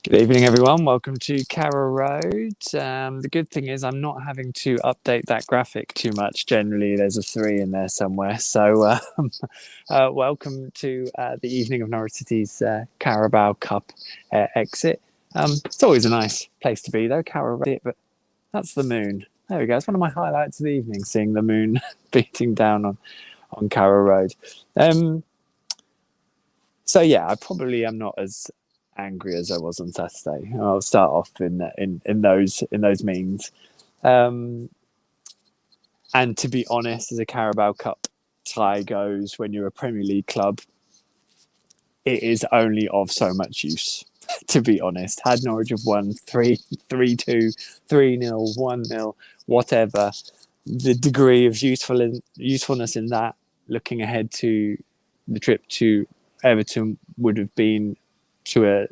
Good evening, everyone. Welcome to Carrow Road. The good thing is I'm not having to update that graphic too much. Generally, there's a 3 in there somewhere. So welcome to the evening of Norwich City's Carabao Cup exit. It's always a nice place to be, though, Carrow Road. But that's the moon. There we go. It's one of my highlights of the evening, seeing the moon beating down on Carrow Road. So yeah, I probably am not as angry as I was on Saturday. I'll start off in those means. And to be honest, as a Carabao Cup tie goes, when you're a Premier League club, it is only of so much use. To be honest, had Norwich have won 3-2, 3-0, 1-0, whatever, the degree of usefulness in that, looking ahead to the trip to Everton, would have been to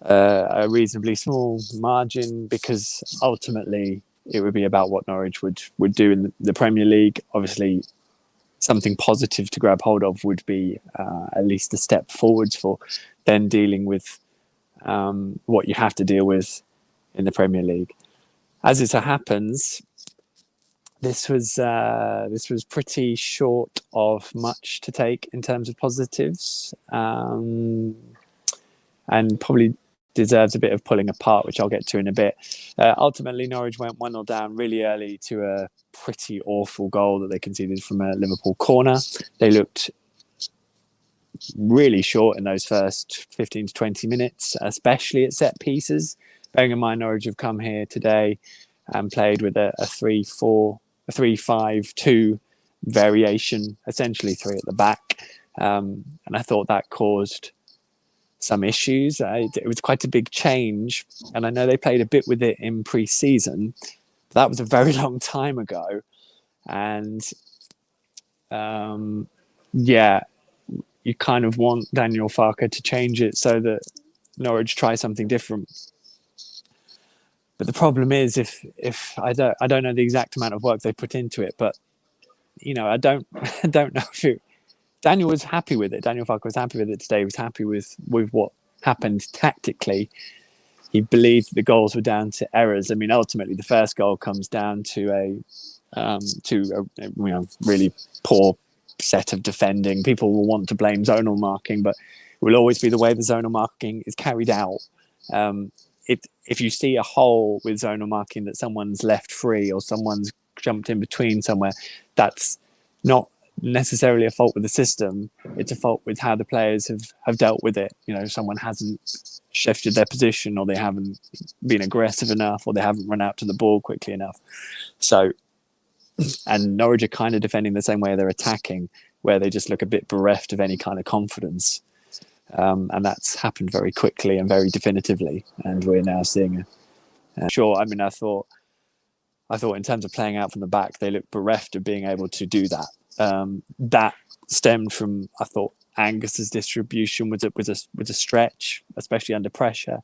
a reasonably small margin, because ultimately it would be about what Norwich would do in the Premier League. Obviously, something positive to grab hold of would be at least a step forwards for then dealing with what you have to deal with in the Premier League. As it so happens, this was pretty short of much to take in terms of positives. And probably deserves a bit of pulling apart, which I'll get to in a bit. Ultimately, Norwich went 1-0 down really early to a pretty awful goal that they conceded from a Liverpool corner. They looked really short in those first 15 to 20 minutes, especially at set pieces. Bearing in mind, Norwich have come here today and played with a 3-5-2 variation, essentially 3 at the back. And I thought that caused some issues. It was quite a big change, and I know they played a bit with it in pre-season. That was a very long time ago, and you kind of want Daniel Farke to change it so that Norwich try something different. But the problem is, if I don't know the exact amount of work they put into it, but I don't know if Daniel was happy with it. Daniel Farke was happy with it today. He was happy with what happened tactically. He believed the goals were down to errors. I mean, ultimately, the first goal comes down to a really poor set of defending. People will want to blame zonal marking, but it will always be the way the zonal marking is carried out. If you see a hole with zonal marking that someone's left free or someone's jumped in between somewhere, that's not necessarily a fault with the system. It's a fault with how the players have dealt with it. Someone hasn't shifted their position, or they haven't been aggressive enough, or they haven't run out to the ball quickly enough. So, and Norwich are kind of defending the same way they're attacking, where they just look a bit bereft of any kind of confidence. And that's happened very quickly and very definitively. And we're now seeing I thought in terms of playing out from the back, they looked bereft of being able to do that. That stemmed from, I thought, Angus's distribution was a stretch, especially under pressure.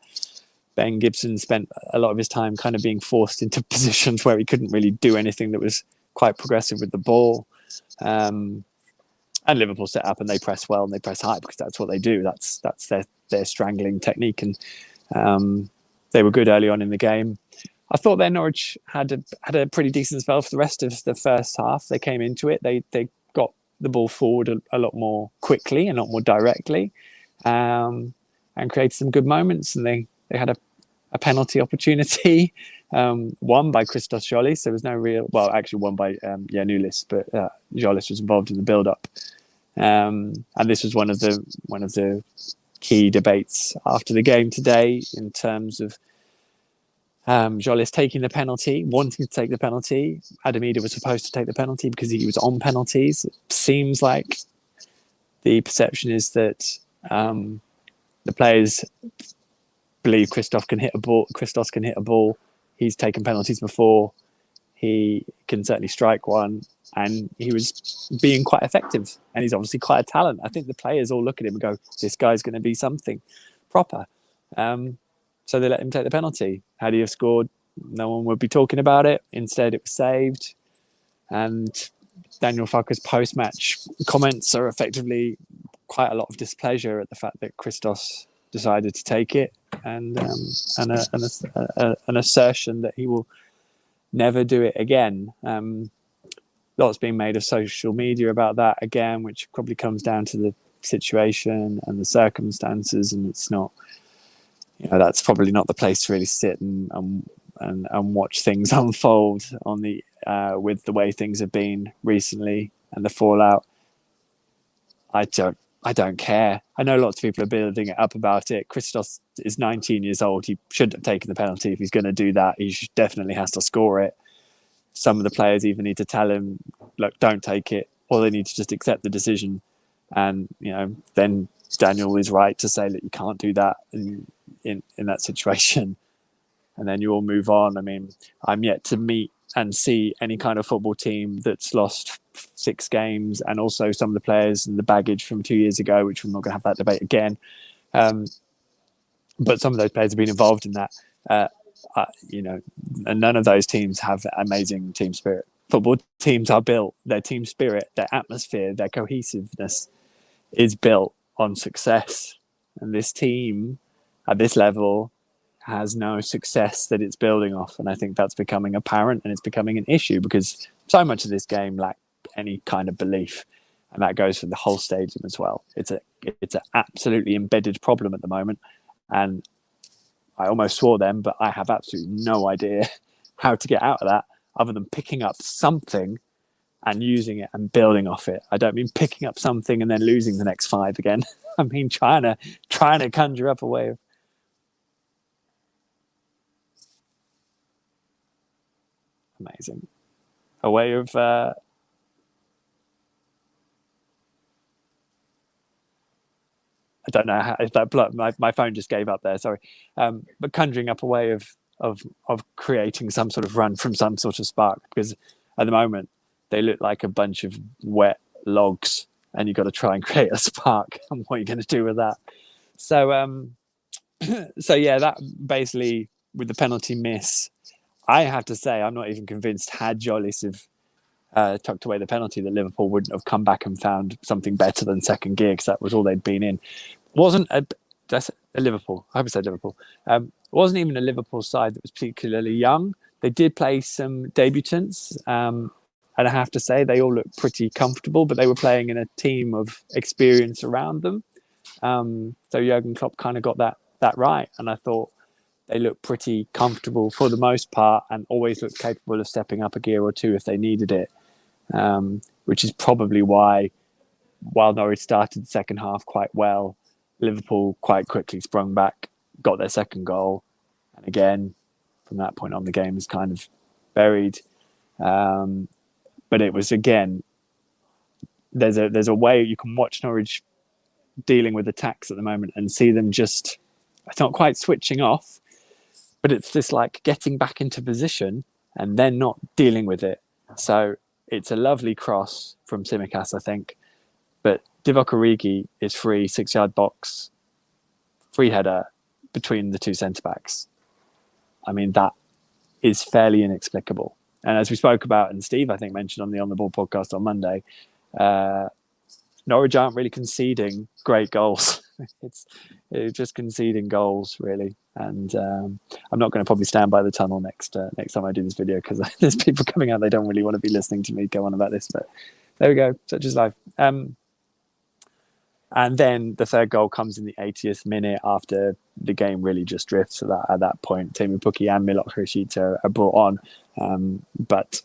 Ben Gibson spent a lot of his time kind of being forced into positions where he couldn't really do anything that was quite progressive with the ball. And Liverpool set up and they press well and they press high, because that's what they do. That's their strangling technique, and they were good early on in the game. I thought that Norwich had a pretty decent spell for the rest of the first half. They came into it. They got the ball forward a lot more quickly and a lot more directly, and created some good moments. And they had a penalty opportunity, won by Christos Tzolis. There was no real, well, actually won by Nulis, but Tzolis was involved in the build-up. And this was one of the key debates after the game today, in terms of Tzolis taking the penalty, wanting to take the penalty. Adamida was supposed to take the penalty because he was on penalties. It seems like the perception is that the players believe Christos can hit a ball. He's taken penalties before. He can certainly strike one, and he was being quite effective. And he's obviously quite a talent. I think the players all look at him and go, "This guy's going to be something proper." So they let him take the penalty. Had he have scored, no one would be talking about it. Instead, it was saved. And Daniel Farke's post-match comments are effectively quite a lot of displeasure at the fact that Christos decided to take it, and an assertion that he will never do it again. Lots being made of social media about that again, which probably comes down to the situation and the circumstances, and it's not, that's probably not the place to really sit and watch things unfold on the with the way things have been recently and the fallout. I don't care. I know lots of people are building it up about it. Christos is 19 years old. He shouldn't have taken the penalty. If he's going to do that, he definitely has to score it. Some of the players even need to tell him, look, don't take it, or they need to just accept the decision. And, then Daniel is right to say that you can't do that in that situation. And then you all move on. I mean, I'm yet to meet and see any kind of football team that's lost 6 games, and also some of the players and the baggage from 2 years ago, which we're not going to have that debate again. But some of those players have been involved in that, and none of those teams have amazing team spirit. Football teams are built, their team spirit, their atmosphere, their cohesiveness is built on success. And this team at this level has no success that it's building off. And I think that's becoming apparent, and it's becoming an issue because so much of this game lacked any kind of belief. And that goes for the whole stadium as well. It's an absolutely embedded problem at the moment. And I almost swore then, but I have absolutely no idea how to get out of that other than picking up something and using it and building off it. I don't mean picking up something and then losing the next 5 again. I mean trying to conjure up a way of amazing. A way of I don't know how, if that my phone just gave up there. Sorry, but conjuring up a way of creating some sort of run from some sort of spark, because at the moment they look like a bunch of wet logs, and you've got to try and create a spark. And what are you going to do with that? So so yeah, that basically with the penalty miss, I have to say I'm not even convinced had Tzolis have tucked away the penalty that Liverpool wouldn't have come back and found something better than second gear, because that was all they'd been in. Wasn't a Liverpool. I hope I said Liverpool. It wasn't even a Liverpool side that was particularly young. They did play some debutants, and I have to say they all looked pretty comfortable, but they were playing in a team of experience around them. So Jurgen Klopp kind of got that right, and I thought they looked pretty comfortable for the most part, and always looked capable of stepping up a gear or two if they needed it, which is probably why, while Norwich started the second half quite well, Liverpool quite quickly sprung back, got their second goal, and again, from that point on, the game is kind of buried. But it was, again, there's a way you can watch Norwich dealing with attacks at the moment and see them just, it's not quite switching off, but it's this like getting back into position and then not dealing with it. So it's a lovely cross from Tsimikas, I think, but Divock Origi is free, 6-yard box, free header between the two centre-backs. I mean, that is fairly inexplicable. And as we spoke about, and Steve, I think, mentioned on the On The Ball podcast on Monday, Norwich aren't really conceding great goals. It's just conceding goals, really. And I'm not going to probably stand by the tunnel next time I do this video, because there's people coming out, they don't really want to be listening to me go on about this. But there we go, such is life. And then the third goal comes in the 80th minute after the game really just drifts. So that at that point, Teemu Pukki and Milot Hrishita are brought on. But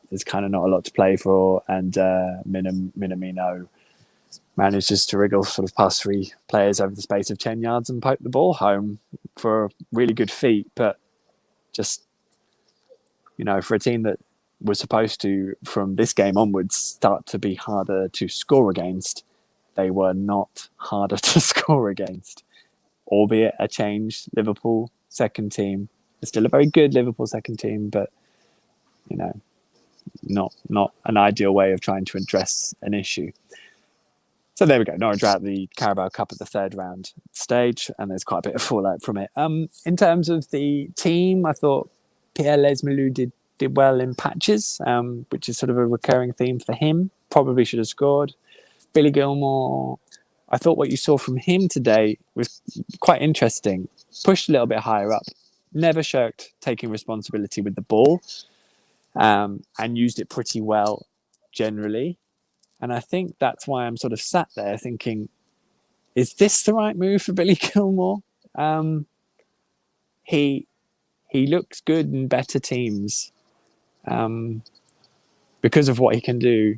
there's kind of not a lot to play for. And Minamino manages to wriggle sort of past 3 players over the space of 10 yards and poke the ball home for a really good feat. But just, for a team that was supposed to, from this game onwards, start to be harder to score against, they were not harder to score against, albeit a changed Liverpool second team. It's still a very good Liverpool second team, but, not an ideal way of trying to address an issue. So there we go. Norwich out the Carabao Cup at the third round stage, and there's quite a bit of fallout from it. In terms of the team, I thought Pierre Lees-Melou did well in patches, which is sort of a recurring theme for him. Probably should have scored. Billy Gilmore, I thought what you saw from him today was quite interesting. Pushed a little bit higher up, never shirked taking responsibility with the ball, and used it pretty well generally. And I think that's why I'm sort of sat there thinking, is this the right move for Billy Gilmore? He looks good in better teams because of what he can do,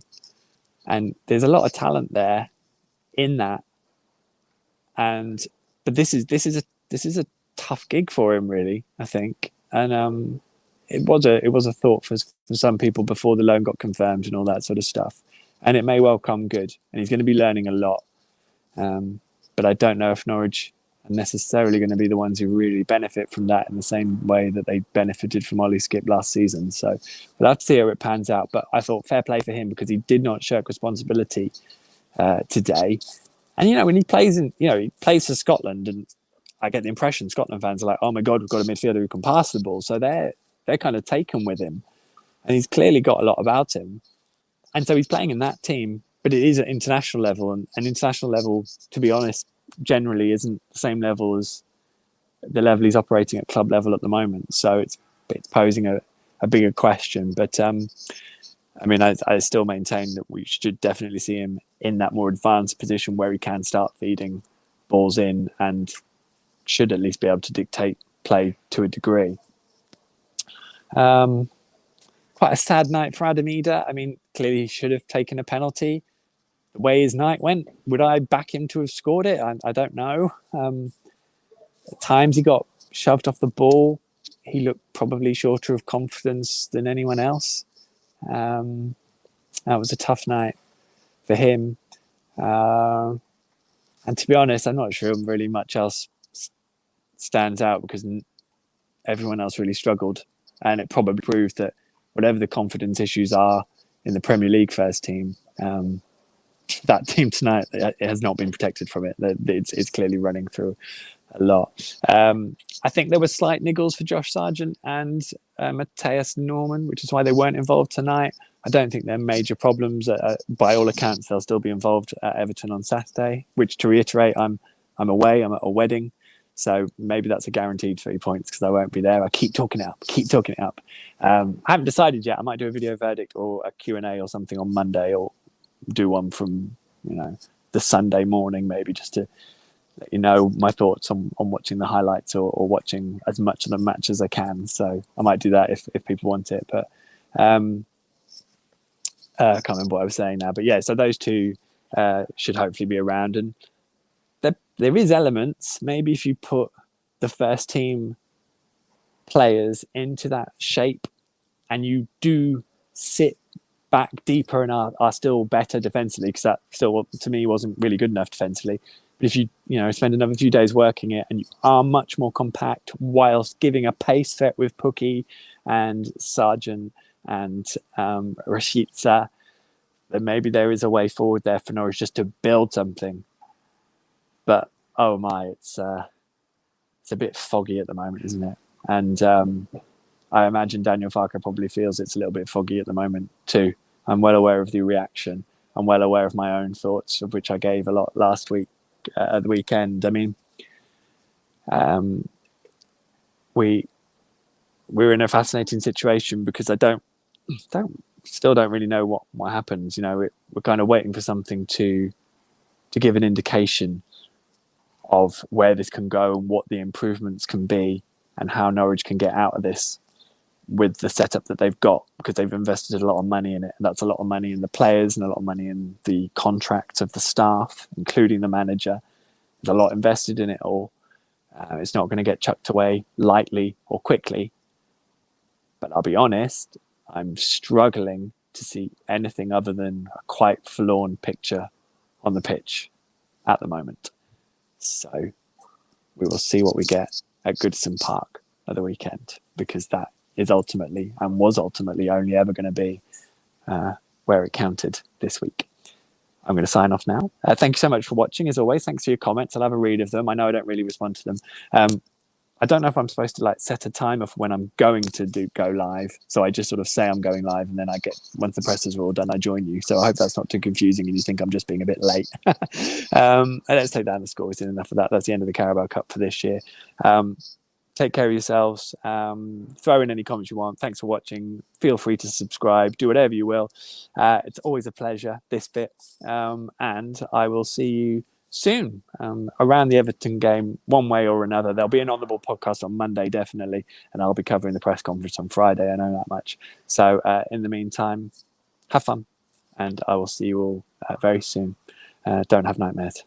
and there's a lot of talent there in that. But this is a tough gig for him, really, I think. And it was a thought for some people before the loan got confirmed and all that sort of stuff. And it may well come good, and he's going to be learning a lot. But I don't know if Norwich are necessarily going to be the ones who really benefit from that in the same way that they benefited from Ollie Skip last season. So we'll have to see how it pans out. But I thought fair play for him because he did not shirk responsibility today. And, when he plays he plays for Scotland, and I get the impression Scotland fans are like, oh my God, we've got a midfielder who can pass the ball. So they're kind of taken with him, and he's clearly got a lot about him. And so he's playing in that team, but it is at international level, and international level, to be honest, generally isn't the same level as the level he's operating at club level at the moment. So it's posing a bigger question. But I still maintain that we should definitely see him in that more advanced position where he can start feeding balls in and should at least be able to dictate play to a degree. Quite a sad night for Adam Idah. Clearly he should have taken a penalty. The way his night went, would I back him to have scored it? I don't know. At times he got shoved off the ball. He looked probably shorter of confidence than anyone else. That was a tough night for him. And to be honest, I'm not sure really much else stands out because everyone else really struggled. And it probably proved that whatever the confidence issues are in the Premier League first team, that team tonight, it has not been protected from it. It's clearly running through a lot. I think there were slight niggles for Josh Sargent and Matthias Norman, which is why they weren't involved tonight. I don't think they're major problems. By all accounts, they'll still be involved at Everton on Saturday, which, to reiterate, I'm away. I'm at a wedding. So maybe that's a guaranteed 3 points because I won't be there. I keep talking it up. I haven't decided yet. I might do a video verdict or a Q&A or something on Monday, or do one from the Sunday morning, maybe, just to let you know my thoughts on watching the highlights or watching as much of the match as I can. So I might do that if people want it. But I can't remember what I was saying now. But yeah, so those two should hopefully be around. And there is elements, maybe if you put the first team players into that shape and you do sit back deeper and are still better defensively, because that still, to me, wasn't really good enough defensively. But if you spend another few days working it and you are much more compact whilst giving a pace threat with Pukki and Sargent and Rashica, then maybe there is a way forward there for Norwich just to build something. But oh my, it's a bit foggy at the moment, isn't it? And I imagine Daniel Farke probably feels it's a little bit foggy at the moment too. I'm well aware of the reaction. I'm well aware of my own thoughts, of which I gave a lot last week at the weekend. We're in a fascinating situation because I still don't really know what happens. We're kind of waiting for something to give an indication of where this can go and what the improvements can be and how Norwich can get out of this with the setup that they've got, because they've invested a lot of money in it. And that's a lot of money in the players and a lot of money in the contracts of the staff, including the manager. There's a lot invested in it all. It's not going to get chucked away lightly or quickly. But I'll be honest, I'm struggling to see anything other than a quite forlorn picture on the pitch at the moment. So we will see what we get at Goodison Park at the weekend, because that is ultimately and was ultimately only ever going to be where it counted this week. I'm going to sign off now. Thank you so much for watching. As always, thanks for your comments. I'll have a read of them. I know I don't really respond to them. I don't know if I'm supposed to like set a timer for when I'm going to go live. So I just sort of say I'm going live, and then I get, once the presses are all done, I join you. So I hope that's not too confusing and you think I'm just being a bit late. And let's take down the scores. Enough of that. That's the end of the Carabao Cup for this year. Take care of yourselves. Throw in any comments you want. Thanks for watching. Feel free to subscribe. Do whatever you will. It's always a pleasure, this bit. And I will see you soon around the Everton game, one way or another. There'll be an On The Ball podcast on Monday, definitely. And I'll be covering the press conference on Friday. I know that much. So in the meantime, have fun. And I will see you all very soon. Don't have nightmares.